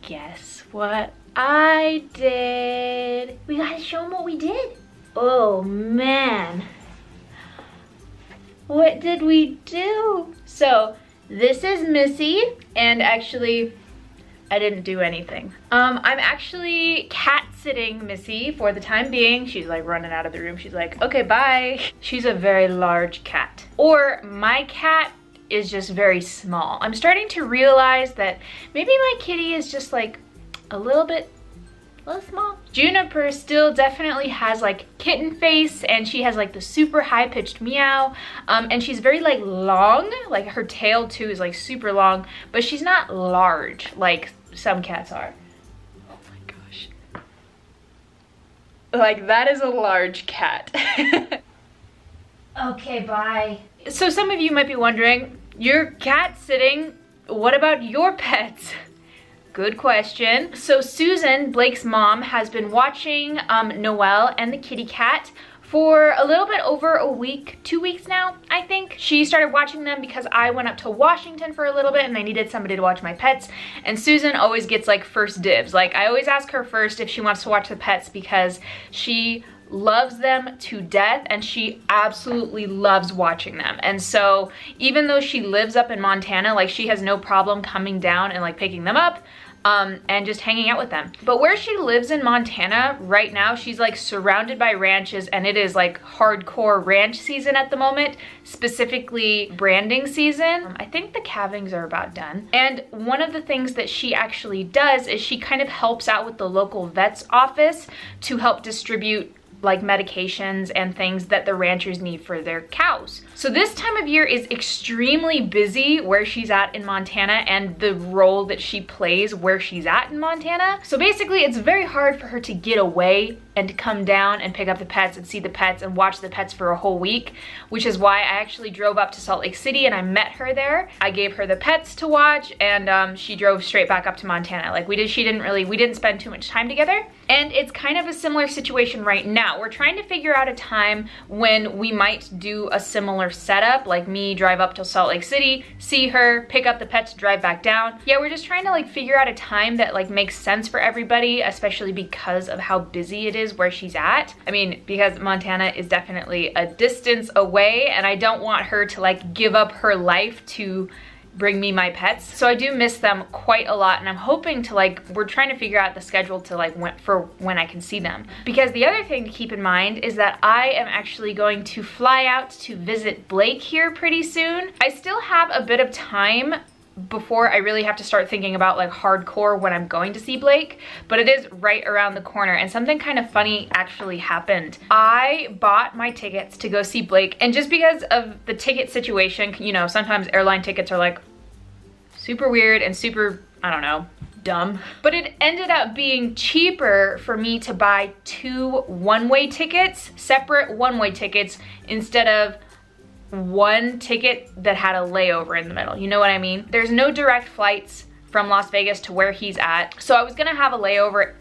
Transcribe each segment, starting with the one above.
guess what I did? We gotta show them what we did. Oh man. What did we do? So this is Missy, and actually I didn't do anything. I'm actually cat sitting Missy for the time being. She's like running out of the room. She's like, okay, bye. She's a very large cat. Or my cat is just very small. I'm starting to realize that maybe my kitty is just like a little small. Juniper still definitely has like kitten face, and she has like the super high pitched meow, and she's very like long, like her tail too is like super long, but she's not large like some cats are. Oh my gosh. Like that is a large cat. Okay, bye. So some of you might be wondering, you're cat sitting, what about your pets? Good question. So Susan, Blake's mom, has been watching Noelle and the kitty cat for a little bit over a week, 2 weeks now, I think. She started watching them because I went up to Washington for a little bit and I needed somebody to watch my pets. And Susan always gets like first dibs. Like I always ask her first if she wants to watch the pets because she loves them to death and she absolutely loves watching them. And so even though she lives up in Montana, like she has no problem coming down and like picking them up and just hanging out with them. But where she lives in Montana right now, she's like surrounded by ranches, and it is like hardcore ranch season at the moment, specifically branding season. I think the calvings are about done. And one of the things that she actually does is she kind of helps out with the local vet's office to help distribute like medications and things that the ranchers need for their cows. So this time of year is extremely busy where she's at in Montana and the role that she plays where she's at in Montana. So basically it's very hard for her to get away and to come down and pick up the pets and see the pets and watch the pets for a whole week, which is why I actually drove up to Salt Lake City and I met her there. I gave her the pets to watch, and she drove straight back up to Montana. Like we didn't spend too much time together. And it's kind of a similar situation right now. We're trying to figure out a time when we might do a similar setup, like me drive up to Salt Lake City, see her, pick up the pets, drive back down. Yeah, we're just trying to like figure out a time that like makes sense for everybody, especially because of how busy it is where she's at. I mean, because Montana is definitely a distance away and I don't want her to like give up her life to bring me my pets. So I do miss them quite a lot, and I'm hoping to like, we're trying to figure out the schedule to like when I can see them. Because the other thing to keep in mind is that I am actually going to fly out to visit Blake here pretty soon. I still have a bit of time before I really have to start thinking about like hardcore when I'm going to see Blake, but it is right around the corner. And something kind of funny actually happened. I bought my tickets to go see Blake, and just because of the ticket situation, you know, sometimes airline tickets are like super weird and super, I don't know, dumb. But it ended up being cheaper for me to buy 2 one-way tickets, separate one-way tickets, instead of one ticket that had a layover in the middle. You know what I mean? There's no direct flights from Las Vegas to where he's at. So I was gonna have a layover,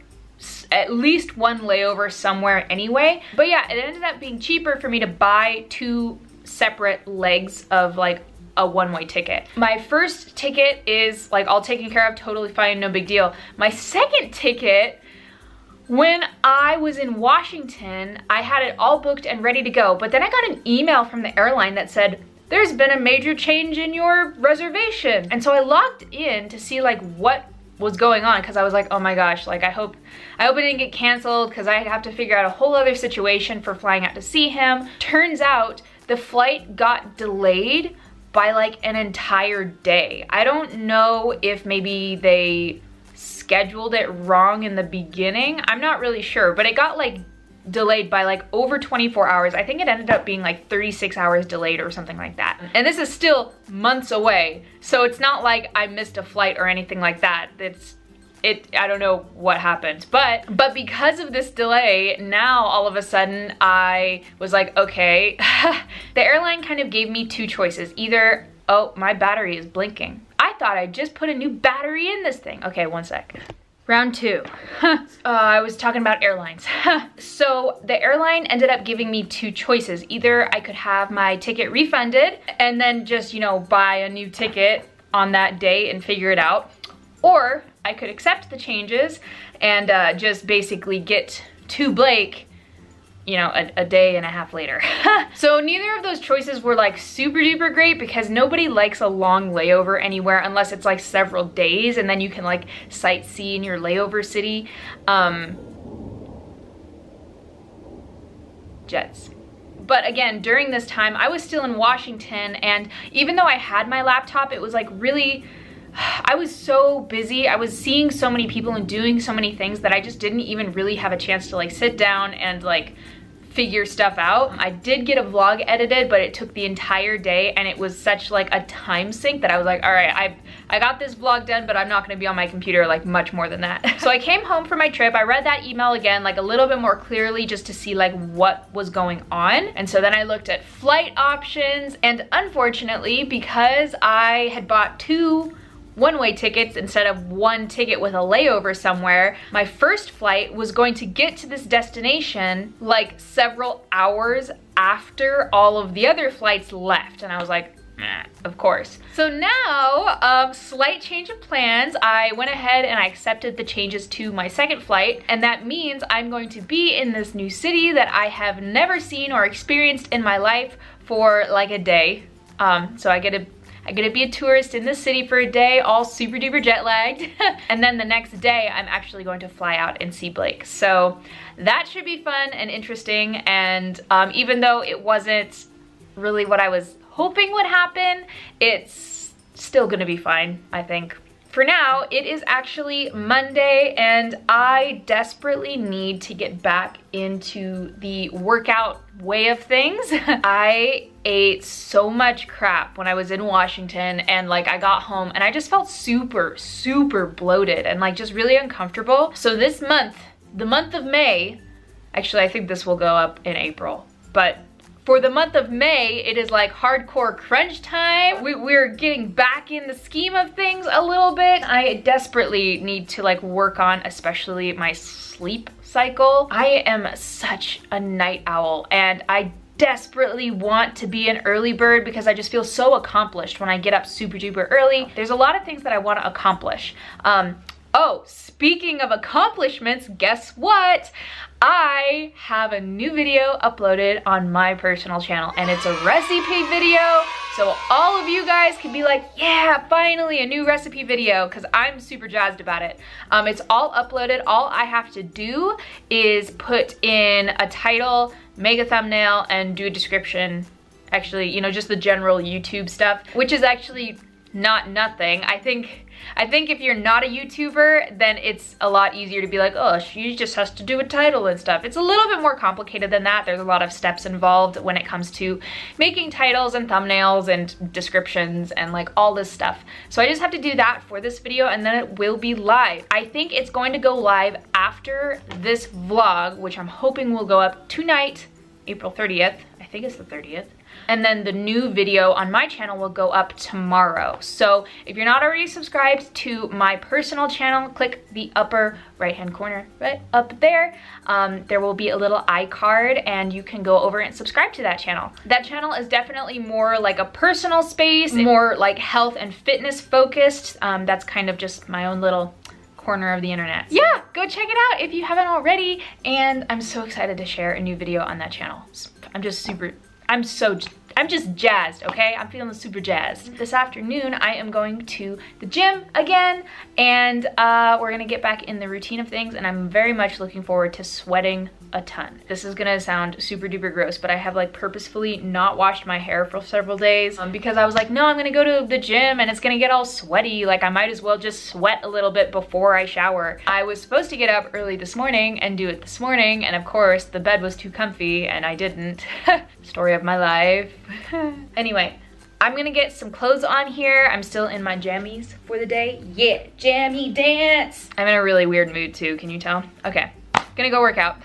at least one layover somewhere anyway. But yeah, it ended up being cheaper for me to buy 2 separate legs of like a one-way ticket. My first ticket is like all taken care of, totally fine, no big deal. My second ticket, when I was in Washington, I had it all booked and ready to go, but then I got an email from the airline that said, there's been a major change in your reservation. And so I logged in to see like what was going on, because I was like, oh my gosh, like I hope it didn't get canceled, because I have to figure out a whole other situation for flying out to see him. Turns out the flight got delayed by like an entire day. I don't know if maybe they scheduled it wrong in the beginning. I'm not really sure, but it got like delayed by like over 24 hours. I think it ended up being like 36 hours delayed or something like that. And this is still months away. So it's not like I missed a flight or anything like that. I don't know what happened, but because of this delay, now all of a sudden I was like, okay. The airline kind of gave me 2 choices. Either, oh, my battery is blinking. I thought I just put a new battery in this thing. Okay, one sec. Round 2. I was talking about airlines. So the airline ended up giving me 2 choices. Either I could have my ticket refunded and then just, you know, buy a new ticket on that day and figure it out, or I could accept the changes and just basically get to Blake, you know, a day and a half later. So neither of those choices were like super duper great because nobody likes a long layover anywhere unless it's like several days and then you can like sightsee in your layover city. Jets. But again, during this time, I was still in Washington, and even though I had my laptop, it was like really, I was so busy. I was seeing so many people and doing so many things that I just didn't even really have a chance to like sit down and like figure stuff out. I did get a vlog edited, but it took the entire day and it was such like a time sink that I was like, all right, I got this vlog done, but I'm not gonna be on my computer like much more than that. So I came home from my trip. I read that email again, like a little bit more clearly just to see like what was going on. And so then I looked at flight options, and unfortunately, because I had bought 2 one-way tickets instead of 1 ticket with a layover somewhere, my first flight was going to get to this destination like several hours after all of the other flights left. And I was like, of course. So now, slight change of plans. I went ahead and I accepted the changes to my second flight, and that means I'm going to be in this new city that I have never seen or experienced in my life for like a day. So I get to be a tourist in this city for a day, all super duper jet lagged. And then the next day, I'm actually going to fly out and see Blake. So that should be fun and interesting. And even though it wasn't really what I was hoping would happen, it's still gonna be fine, I think. For now, it is actually Monday and I desperately need to get back into the workout way of things. I ate so much crap when I was in Washington, and like I got home and I just felt super bloated and like just really uncomfortable. So this month, the month of May, actually I think this will go up in April, but for the month of May, it is like hardcore crunch time. We're getting back in the scheme of things a little bit. I desperately need to like work on especially my sleep cycle. I am such a night owl and I desperately want to be an early bird because I just feel so accomplished when I get up super duper early. There's a lot of things that I want to accomplish. Oh, speaking of accomplishments, guess what? I have a new video uploaded on my personal channel and it's a recipe video. So all of you guys can be like, yeah, finally a new recipe video, because I'm super jazzed about it. It's all uploaded. All I have to do is put in a title, make a thumbnail, and do a description. Actually, you know, just the general YouTube stuff, which is actually not nothing. I think if you're not a YouTuber, then it's a lot easier to be like, oh, she just has to do a title and stuff. It's a little bit more complicated than that. There's a lot of steps involved when it comes to making titles and thumbnails and descriptions and like all this stuff. So I just have to do that for this video and then it will be live. I think it's going to go live after this vlog, which I'm hoping will go up tonight, April 30th. I think it's the 30th. And then the new video on my channel will go up tomorrow. So if you're not already subscribed to my personal channel, click the upper right-hand corner right up there. There will be a little iCard and you can go over and subscribe to that channel. That channel is definitely more like a personal space, more like health and fitness focused. That's kind of just my own little corner of the internet. Yeah, go check it out if you haven't already. And I'm so excited to share a new video on that channell. I'm just jazzed, okay? I'm feeling super jazzed. This afternoon, I am going to the gym again, and we're gonna get back in the routine of things, and I'm very much looking forward to sweating a ton. This is gonna sound super duper gross, but I have like purposefully not washed my hair for several days because I was like, no, I'm gonna go to the gym and it's gonna get all sweaty. Like I might as well just sweat a little bit before I shower. I was supposed to get up early this morning and do it this morning, and of course the bed was too comfy and I didn't. Story of my life. Anyway, I'm gonna get some clothes on here. I'm still in my jammies for the day. Yeah, jammy dance. I'm in a really weird mood too, can you tell? Okay, gonna go work out.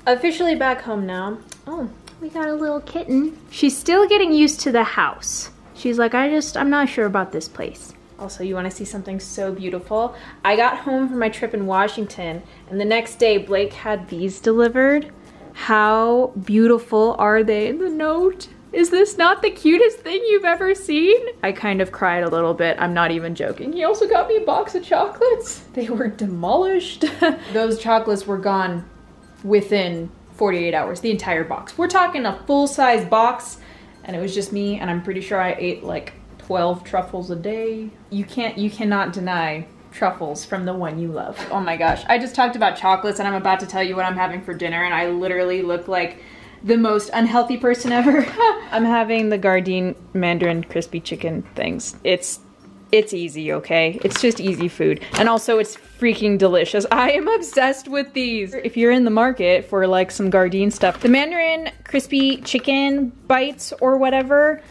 Officially back home now. Oh, we got a little kitten. She's still getting used to the house. She's like, I'm not sure about this place. Also, you wanna see something so beautiful? I got home from my trip in Washington, and the next day Blake had these delivered. How beautiful are they? The note. Is this not the cutest thing you've ever seen? I kind of cried a little bit. I'm not even joking. He also got me a box of chocolates. They were demolished. Those chocolates were gone within 48 hours, the entire box. We're talking a full-size box, and it was just me, and I'm pretty sure I ate like 12 truffles a day. You cannot deny truffles from the one you love. Oh my gosh, I just talked about chocolates, and I'm about to tell you what I'm having for dinner, and I literally look like the most unhealthy person ever. I'm having the Gardein Mandarin crispy chicken things. It's easy, okay? It's just easy food. And also it's freaking delicious. I am obsessed with these. If you're in the market for like some Gardein stuff, the Mandarin crispy chicken bites or whatever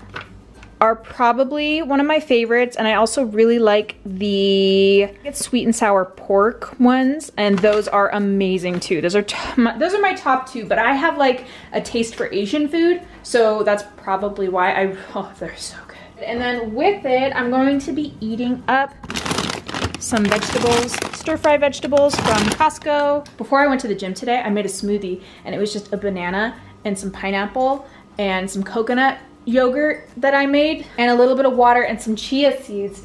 are probably one of my favorites, and I also really like the sweet and sour pork ones, and those are amazing too. Those are my top two, but I have like a taste for Asian food, so that's probably why oh, they're so good. And then with it, I'm going to be eating up some vegetables, stir-fry vegetables from Costco. Before I went to the gym today, I made a smoothie, and it was just a banana and some pineapple and some coconut yogurt that I made, and a little bit of water and some chia seeds.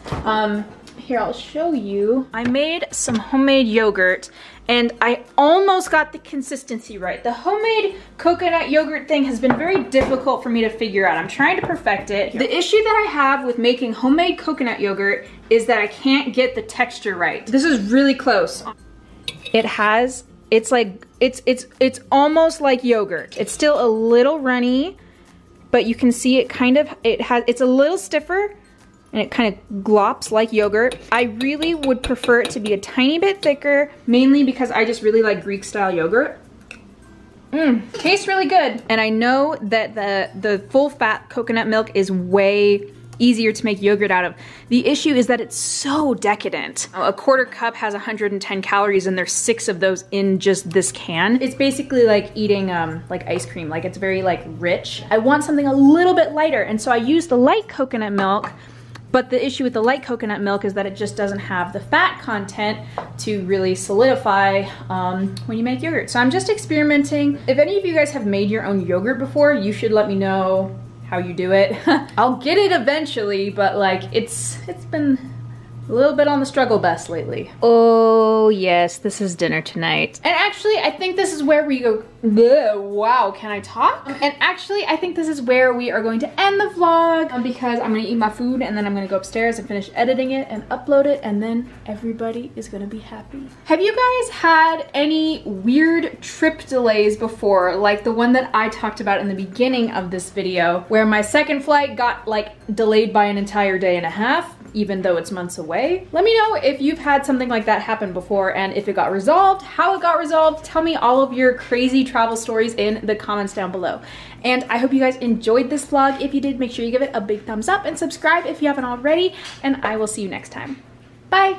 Here, I'll show you. I made some homemade yogurt, and I almost got the consistency right. The homemade coconut yogurt thing has been very difficult for me to figure out. I'm trying to perfect it. The issue that I have with making homemade coconut yogurt is that I can't get the texture right. This is really close. It's almost like yogurt. It's still a little runny, but you can see it it's a little stiffer, and it kind of glops like yogurt. I really would prefer it to be a tiny bit thicker, mainly because I just really like Greek style yogurt. Tastes really good. And I know that the full fat coconut milk is way easier to make yogurt out of. The issue is that it's so decadent. A quarter cup has 110 calories, and there's 6 of those in just this can. It's basically like eating like ice cream. Like, it's very like rich. I want something a little bit lighter, and so I used the light coconut milk, but the issue with the light coconut milk is that it just doesn't have the fat content to really solidify when you make yogurt. So I'm just experimenting. If any of you guys have made your own yogurt before, you should let me know how you do it. I'll get it eventually, but like it's been a little bit on the struggle bus lately. Oh yes, this is dinner tonight. And actually, I think this is where we go. Wow, can I talk? And actually, I think this is where we are going to end the vlog, because I'm gonna eat my food, and then I'm gonna go upstairs and finish editing it and upload it, and then everybody is gonna be happy. Have you guys had any weird trip delays before, like the one that I talked about in the beginning of this video, where my second flight got like delayed by an entire day and a half, even though it's months away? Let me know if you've had something like that happen before, and if it got resolved, how it got resolved. Tell me all of your crazy travel stories in the comments down below. And I hope you guys enjoyed this vlog. If you did, make sure you give it a big thumbs up and subscribe if you haven't already, and I will see you next time. Bye!